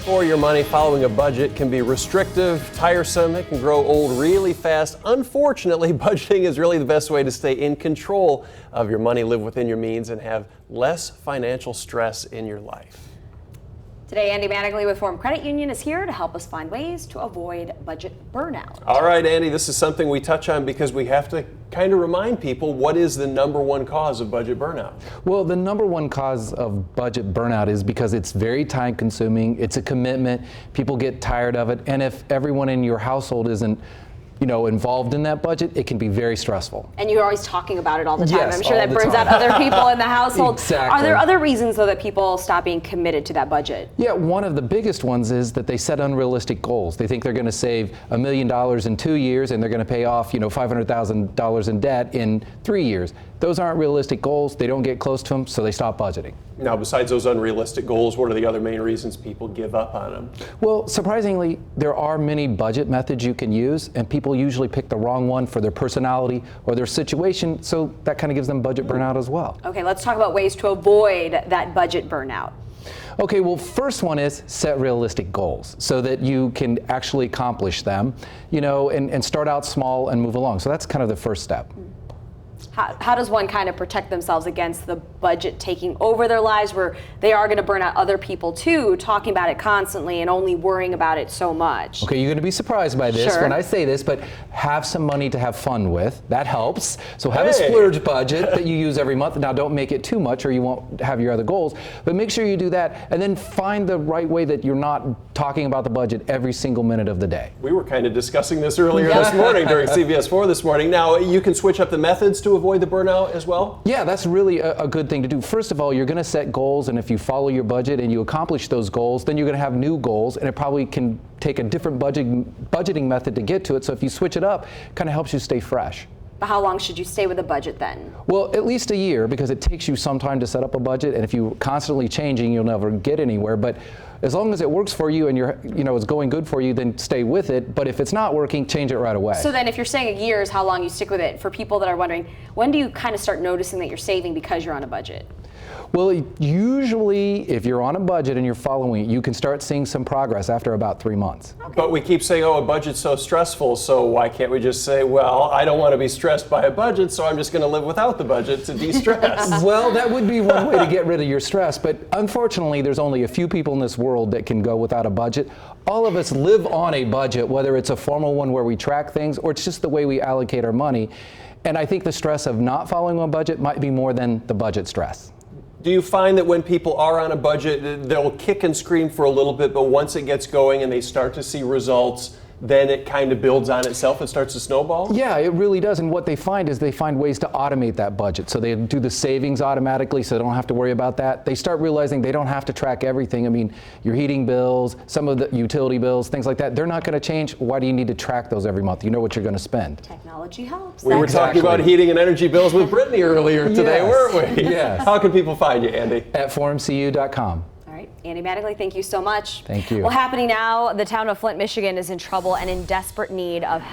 for your money following a budget can be restrictive, tiresome, it can grow old really fast. Unfortunately, budgeting is really the best way to stay in control of your money, live within your means, and have less financial stress in your life. Today, Andy Mattingly with Forum Credit Union is here to help us find ways to avoid budget burnout. All right, Andy, this is something we touch on because we have to kind of remind people what is the number one cause of budget burnout. Well, the number one cause of budget burnout is because it's very time consuming, it's a commitment, people get tired of it, and if everyone in your household isn't involved in that budget, it can be very stressful. And you're always talking about it all the time. Yes, I'm sure all that the burns time. out other people in the household. Exactly. Are there other reasons, though, that people stop being committed to that budget? Yeah, one of the biggest ones is that they set unrealistic goals. They think they're going to save $1 million in 2 years and they're going to pay off, $500,000 in debt in 3 years. Those aren't realistic goals. They don't get close to them, so they stop budgeting. Now, besides those unrealistic goals, what are the other main reasons people give up on them? Well, surprisingly, there are many budget methods you can use, and people usually pick the wrong one for their personality or their situation, so that kind of gives them budget burnout as well. Okay, let's talk about ways to avoid that budget burnout. Okay, well, first one is set realistic goals so that you can actually accomplish them, and start out small and move along. So that's kind of the first step. How does one kind of protect themselves against the budget taking over their lives, where they are going to burn out other people too, talking about it constantly and only worrying about it so much? Okay, you're going to be surprised by this Sure. when I say this, but have some money to have fun with. That helps. So have a splurge budget that you use every month. Now, don't make it too much or you won't have your other goals, but make sure you do that, and then find the right way that you're not talking about the budget every single minute of the day. We were kind of discussing this earlier this morning during CBS 4 this morning. Now, you can switch up the methods to avoid the burnout as well? Yeah, that's really a good thing to do. First of all, you're going to set goals, and if you follow your budget and you accomplish those goals, then you're going to have new goals, and it probably can take a different budgeting method to get to it. So if you switch it up, it kind of helps you stay fresh. But how long should you stay with a budget then? Well, at least a year, because it takes you some time to set up a budget, and if you're constantly changing, you'll never get anywhere. But as long as it works for you and it's going good for you, then stay with it. But if it's not working, change it right away. So then if you're saying a year is how long you stick with it, for people that are wondering, when do you kind of start noticing that you're saving because you're on a budget? Well, usually if you're on a budget and you're following it, you can start seeing some progress after about 3 months. Okay. But we keep saying, a budget's so stressful, so why can't we just say, well, I don't want to be stressed by a budget, so I'm just going to live without the budget to de-stress? Well, that would be one way to get rid of your stress, but unfortunately, there's only a few people in this world that can go without a budget. All of us live on a budget, whether it's a formal one where we track things or it's just the way we allocate our money. And I think the stress of not following a budget might be more than the budget stress. Do you find that when people are on a budget, they'll kick and scream for a little bit, but once it gets going and they start to see results, then it kind of builds on itself and starts to snowball? Yeah, it really does. And what they find is they find ways to automate that budget. So they do the savings automatically, so they don't have to worry about that. They start realizing they don't have to track everything. I mean, your heating bills, some of the utility bills, things like that, they're not going to change. Why do you need to track those every month? You know what you're going to spend. Technology helps. We were talking about heating and energy bills with Brittany earlier today, weren't we? Yes. How can people find you, Andy? At forumcu.com. Andy Mattingly, thank you so much. Thank you. Well, happening now, the town of Flint, Michigan is in trouble and in desperate need of help.